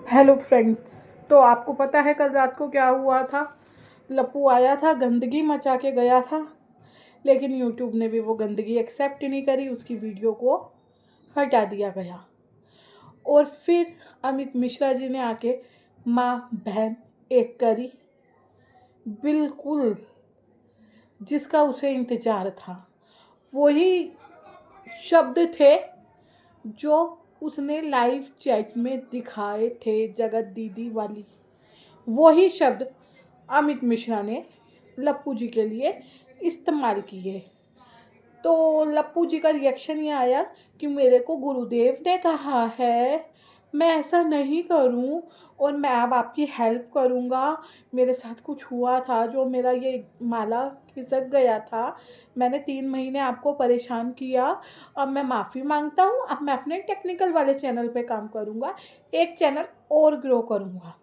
Hello friends. तो आपको पता है कल रात को क्या हुआ था? लप्पू आया था, गंदगी मचा के गया था, लेकिन यूट्यूब ने भी वो गंदगी एक्सेप्ट नहीं करी, उसकी वीडियो को हटा दिया गया। और फिर अमित मिश्रा जी ने आके माँ बहन एक करी, बिल्कुल जिसका उसे इंतजार था। वही शब्द थे जो उसने लाइव चैट में दिखाए थे, जगत दीदी वाली वही शब्द अमित मिश्रा ने लप्पू जी के लिए इस्तेमाल किए। तो लप्पू जी का रिएक्शन ये आया कि मेरे को गुरुदेव ने कहा है मैं ऐसा नहीं करूं, और मैं अब आपकी हेल्प करूंगा। मेरे साथ कुछ हुआ था, जो मेरा ये माला खिसक गया था, मैंने 3 महीने आपको परेशान किया। अब मैं माफ़ी मांगता हूँ, अब मैं अपने टेक्निकल वाले चैनल पे काम करूँगा, एक चैनल और ग्रो करूँगा।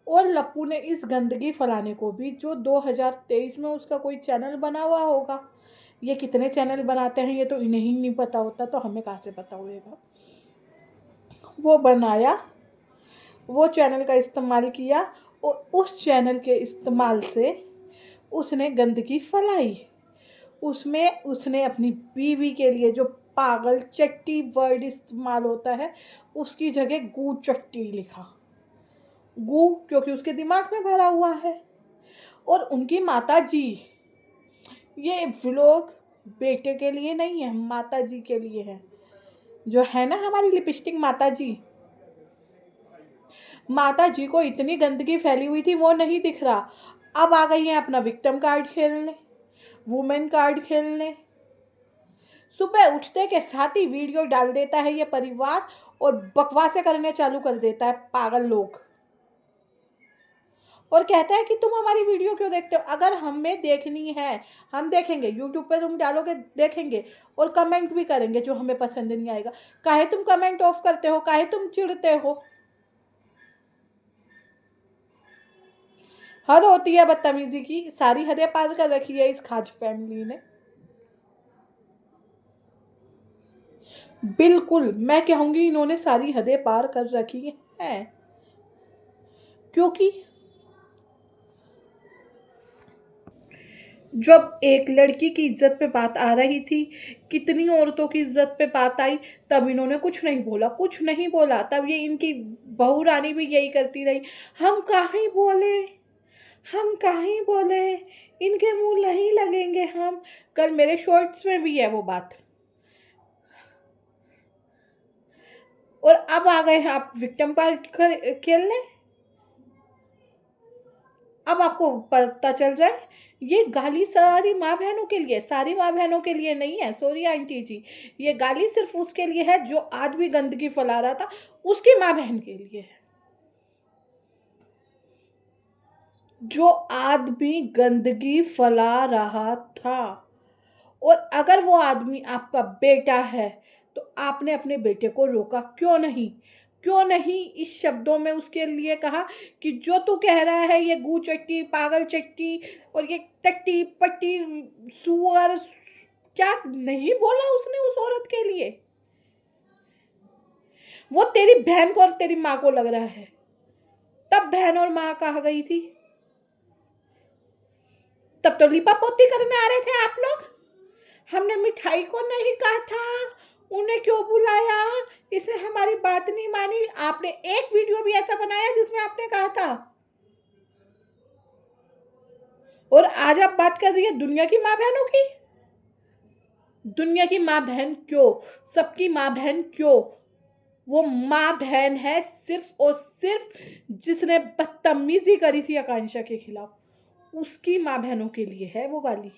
और लप्पू ने इस गंदगी फैलाने को भी, जो 2023 में उसका कोई चैनल बना हुआ होगा, ये कितने चैनल बनाते हैं ये तो इन्हें ही नहीं पता होता, तो हमें कहाँ से पता होएगा। वो बनाया, वो चैनल का इस्तेमाल किया, और उस चैनल के इस्तेमाल से उसने गंदगी फैलाई। उसमें उसने अपनी बीवी के लिए जो पागल चट्टी वर्ड इस्तेमाल होता है, उसकी जगह गू चट्टी लिखा। गू क्योंकि उसके दिमाग में भरा हुआ है। और उनकी माता जी, ये व्लॉग बेटे के लिए नहीं है, माता जी के लिए है। जो है ना हमारी लिपस्टिक माता जी, माता जी को इतनी गंदगी फैली हुई थी वो नहीं दिख रहा। अब आ गई है अपना विक्टिम कार्ड खेलने, वुमेन कार्ड खेलने। सुबह उठते के साथ ही वीडियो डाल देता है ये परिवार, और बकवासें करने चालू कर देता है पागल लोग। और कहता है कि तुम हमारी वीडियो क्यों देखते हो? अगर हमें देखनी है हम देखेंगे, यूट्यूब पे तुम डालोगे देखेंगे, और कमेंट भी करेंगे जो हमें पसंद नहीं आएगा। काहे तुम कमेंट ऑफ करते हो? काहे तुम चिढ़ते हो? हद होती है बदतमीजी की, सारी हदें पार कर रखी है इस खाज फैमिली ने। बिल्कुल, मैं कहूंगी इन्होंने सारी हदें पार कर रखी हैं। क्योंकि जब एक लड़की की इज्जत पे बात आ रही थी, कितनी औरतों की इज्जत पे बात आई, तब इन्होंने कुछ नहीं बोला, कुछ नहीं बोला। तब ये इनकी बहू रानी भी यही करती रही, हम काहे बोले, हम काहे बोले, इनके मुंह नहीं लगेंगे हम। कल मेरे शॉर्ट्स में भी है वो बात। और अब आ गए हैं आप विक्टिम पार्ट खेलने। अब आपको पता चल रहा है ये गाली सारी माँ बहनों के लिए, सारी माँ बहनों के लिए नहीं है, सॉरी आंटी जी। ये गाली सिर्फ उसके लिए है जो आज भी गंदगी फैला रहा था, उसकी माँ बहन के लिए है। जो आदमी गंदगी फैला रहा था। और अगर वो आदमी आपका बेटा है, तो आपने अपने बेटे को रोका क्यों नहीं? क्यों नहीं इस शब्दों में उसके लिए कहा कि जो तू कह रहा है ये गू चट्टी, पागल चट्टी, और ये टट्टी पट्टी सुअर, क्या नहीं बोला उसने उस औरत के लिए? वो तेरी बहन को और तेरी माँ को लग रहा है, तब बहन और माँ कहा गई थी, तब तो लिपा पोती करने आ रहे थे आप लोग। हमने मिठाई को नहीं कहा था, उन्हें क्यों बुलाया? इसने हमारी बात नहीं मानी। आपने एक वीडियो भी ऐसा बनाया जिसमें आपने कहा था, और आज आप बात कर रही है दुनिया की माँ बहनों की। दुनिया की माँ बहन क्यों, सबकी माँ बहन क्यों? वो माँ बहन है सिर्फ और सिर्फ जिसने बदतमीजी करी थी आकांक्षा के खिलाफ, उसकी माँ बहनों के लिए है वो गाली।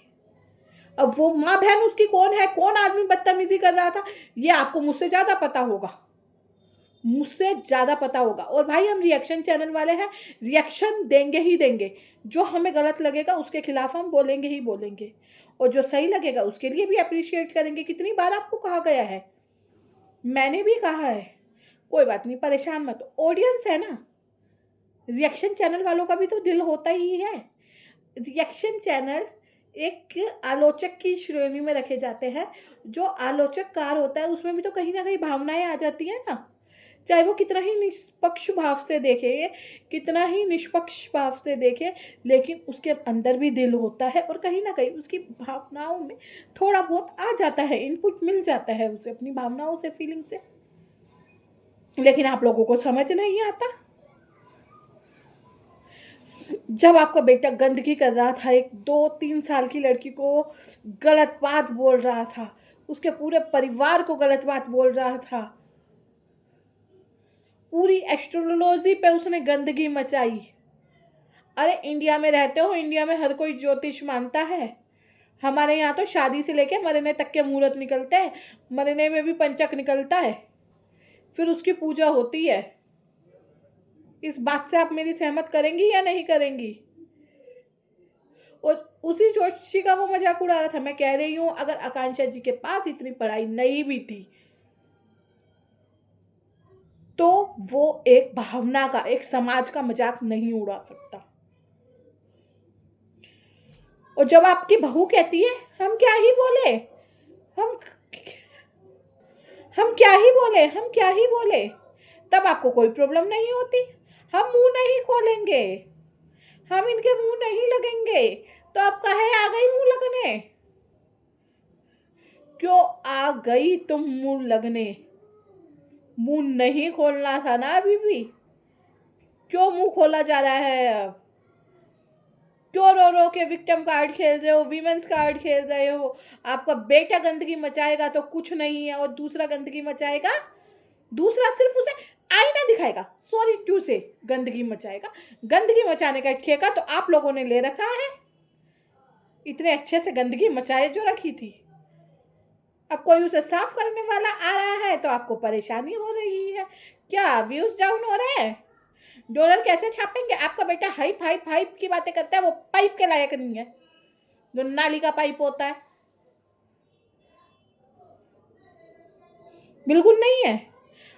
अब वो माँ बहन उसकी कौन है, कौन आदमी बदतमीजी कर रहा था, ये आपको मुझसे ज्यादा पता होगा, मुझसे ज़्यादा पता होगा। और भाई हम रिएक्शन चैनल वाले हैं, रिएक्शन देंगे ही देंगे। जो हमें गलत लगेगा उसके खिलाफ हम बोलेंगे ही बोलेंगे, और जो सही लगेगा उसके लिए भी अप्रिशिएट करेंगे। कितनी बार आपको कहा गया है, मैंने भी कहा है। कोई बात नहीं, परेशान मत, ऑडियंस है ना, रिएक्शन चैनल वालों का भी तो दिल होता ही है। रिएक्शन चैनल एक आलोचक की श्रेणी में रखे जाते हैं। जो आलोचक कार होता है उसमें भी तो कहीं ना कहीं भावनाएं आ जाती है ना। चाहे वो कितना ही निष्पक्ष भाव से देखे, कितना ही निष्पक्ष भाव से देखे, लेकिन उसके अंदर भी दिल होता है और कहीं ना कहीं उसकी भावनाओं में थोड़ा बहुत आ जाता है, इनपुट मिल जाता है उसे अपनी भावनाओं से, फीलिंग से, लेकिन आप लोगों को समझ नहीं आता। जब आपका बेटा गंदगी कर रहा था, एक 2-3 साल की लड़की को गलत बात बोल रहा था, उसके पूरे परिवार को गलत बात बोल रहा था, पूरी एस्ट्रोलॉजी पे उसने गंदगी मचाई। अरे इंडिया में रहते हो, इंडिया में हर कोई ज्योतिष मानता है। हमारे यहाँ तो शादी से लेके मरने तक के मुहूर्त निकलते हैं, मरने में भी पंचक निकलता है, फिर उसकी पूजा होती है। इस बात से आप मेरी सहमत करेंगी या नहीं करेंगी? और उसी जोशी का वो मजाक उड़ा रहा था। मैं कह रही हूँ, अगर आकांक्षा जी के पास इतनी पढ़ाई नहीं भी थी तो वो एक भावना का, एक समाज का मजाक नहीं उड़ा सकता। और जब आपकी बहू कहती है हम क्या ही बोले, हम हम क्या ही बोले, हम क्या ही बोले, तब आपको कोई प्रॉब्लम नहीं होती। हम मुंह नहीं खोलेंगे, हम इनके मुंह नहीं लगेंगे, तो अब काहे आ गई मुंह लगने? क्यों आ गई तुम मुंह लगने? मुंह नहीं खोलना था ना अभी भी, क्यों मुंह खोला जा रहा है अब? क्यों रो रो के विक्टिम कार्ड खेल रहे हो, विमेंस कार्ड खेल रहे हो? आपका बेटा गंदगी मचाएगा तो कुछ नहीं है, और दूसरा गंदगी मचाएगा, दूसरा सिर्फ उसे आईना दिखाएगा, सॉरी टू से गंदगी मचाएगा। गंदगी मचाने का ठेका तो आप लोगों ने ले रखा है, इतने अच्छे से गंदगी मचाए जो रखी थी। अब कोई उसे साफ करने वाला आ रहा है तो आपको परेशानी हो रही है। क्या व्यूज डाउन हो रहे हैं? डॉलर कैसे छापेंगे? आपका बेटा हाइप हाइप हाइप की बातें करता है, वो पाइप के लायक नहीं है, जो नाली का पाइप होता है, बिल्कुल नहीं है।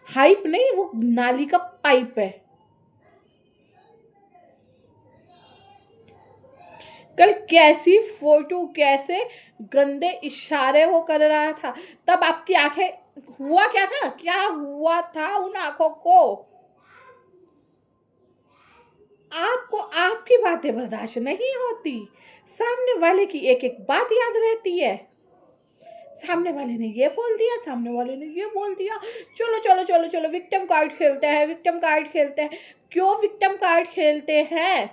हाइप नहीं, वो नाली का पाइप है। कल कैसी फोटो, कैसे गंदे इशारे वो कर रहा था, तब आपकी आंखें, हुआ क्या था, क्या हुआ था उन आंखों को? आपको आपकी बातें बर्दाश्त नहीं होती, सामने वाले की एक एक बात याद रहती है। सामने वाले ने ये बोल दिया, सामने वाले ने ये बोल दिया, चलो चलो चलो चलो विक्टिम कार्ड खेलते हैं, विक्टिम कार्ड खेलते हैं। क्यों विक्टिम कार्ड खेलते हैं?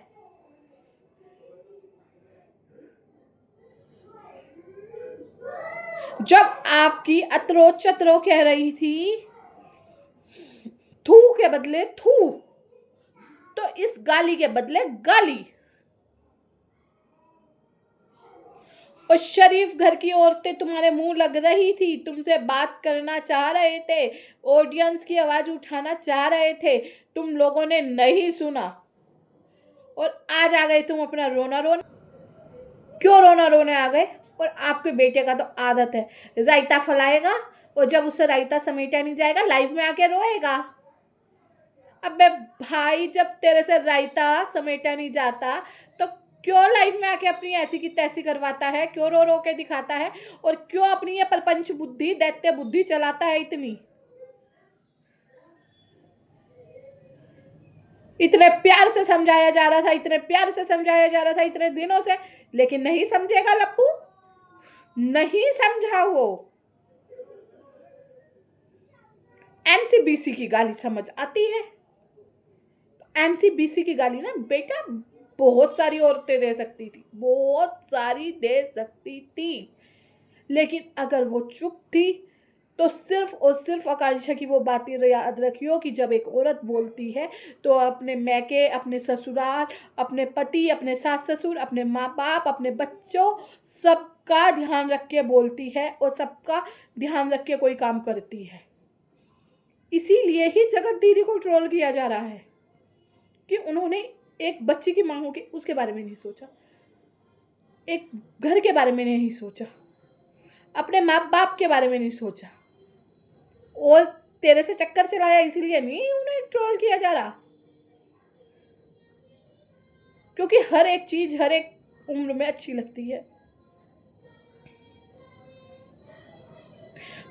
जब आपकी अतरो चतरो कह रही थी थू के बदले थू, तो इस गाली के बदले गाली। और शरीफ घर की औरतें तुम्हारे मुंह लग रही थी, तुमसे बात करना चाह रहे थे, ऑडियंस की आवाज उठाना चाह रहे थे, तुम लोगों ने नहीं सुना, और आज आ गए तुम अपना रोना रोने। क्यों रोना रोने आ गए? और आपके बेटे का तो आदत है, रायता फैलाएगा, और जब उससे रायता समेटा नहीं जाएगा लाइव में आके रोएगा। अबे भाई, जब तेरे से रायता समेटा नहीं जाता तो क्यों लाइव में आके अपनी ऐसी की तैसी करवाता है, क्यों रो रो के दिखाता है, और क्यों अपनी ये प्रपंच बुद्धि, दैत्य बुद्धि चलाता है इतनी? इतने प्यार से समझाया जा रहा था, इतने प्यार से समझाया जा रहा था इतने दिनों से, लेकिन नहीं समझेगा लप्पू, नहीं समझा वो। एमसीबीसी की गाली समझ आती है? एमसीबीसी की गाली ना बेटा बहुत सारी औरतें दे सकती थी, बहुत सारी दे सकती थी, लेकिन अगर वो चुप थी तो सिर्फ और सिर्फ आकांक्षा की वो बातें याद रखियो कि जब एक औरत बोलती है तो अपने मैके, अपने ससुराल, अपने पति, अपने सास ससुर, अपने माँ बाप, अपने बच्चों, सबका ध्यान रख के बोलती है और सबका ध्यान रख के कोई काम करती है। इसीलिए ही जगत दीदी को ट्रोल किया जा रहा है कि उन्होंने एक बच्चे की माँ हो के उसके बारे में नहीं सोचा, एक घर के बारे में नहीं सोचा, अपने माँ बाप के बारे में नहीं सोचा, और तेरे से चक्कर चलाया इसीलिए नहीं उन्हें ट्रोल किया जा रहा, क्योंकि हर एक चीज हर एक उम्र में अच्छी लगती है।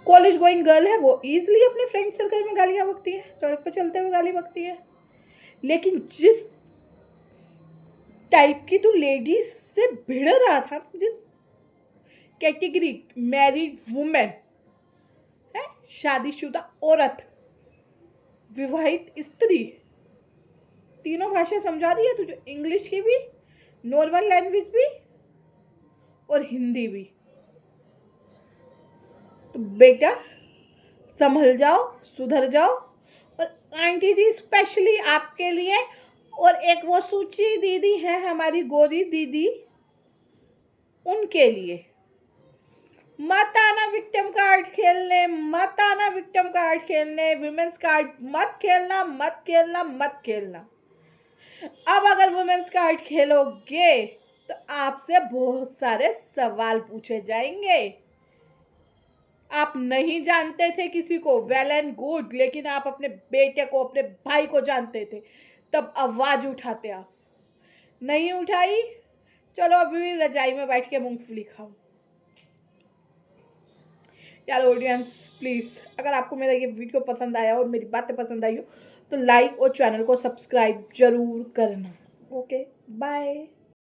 कॉलेज गोइंग गर्ल है, वो ईजिली अपने फ्रेंड सर्कल में गालियाँ बकती है, सड़क पर चलते हुए गाली बकती है। लेकिन जिस टाइप की तू लेडीज से भिड़ रहा था, जिस कैटेगरी, मैरिड वुमेन है, शादीशुदा औरत, विवाहित स्त्री, तीनों भाषा समझा दी है तुझे, इंग्लिश की भी, नॉर्मल लैंग्वेज भी और हिंदी भी। तो बेटा संभल जाओ, सुधर जाओ। और आंटी जी स्पेशली आपके लिए, और एक वो सूची दीदी है हमारी गोरी दीदी, उनके लिए, मत आना विक्टिम कार्ड खेलने, मत आना विक्टिम कार्ड खेलने, विमेंस कार्ड मत खेलना, मत खेलना, मत खेलना। अब अगर वुमेन्स कार्ड खेलोगे तो आपसे बहुत सारे सवाल पूछे जाएंगे। आप नहीं जानते थे किसी को, वेल एंड गुड, लेकिन आप अपने बेटे को, अपने भाई को जानते थे, तब आवाज उठाते आप। नहीं उठाई, चलो अभी भी रजाई में बैठ के मूंगफली खाओ। यार ऑडियंस प्लीज़, अगर आपको मेरा ये वीडियो पसंद आया और मेरी बातें पसंद आई हो तो लाइक और चैनल को सब्सक्राइब जरूर करना। Okay bye.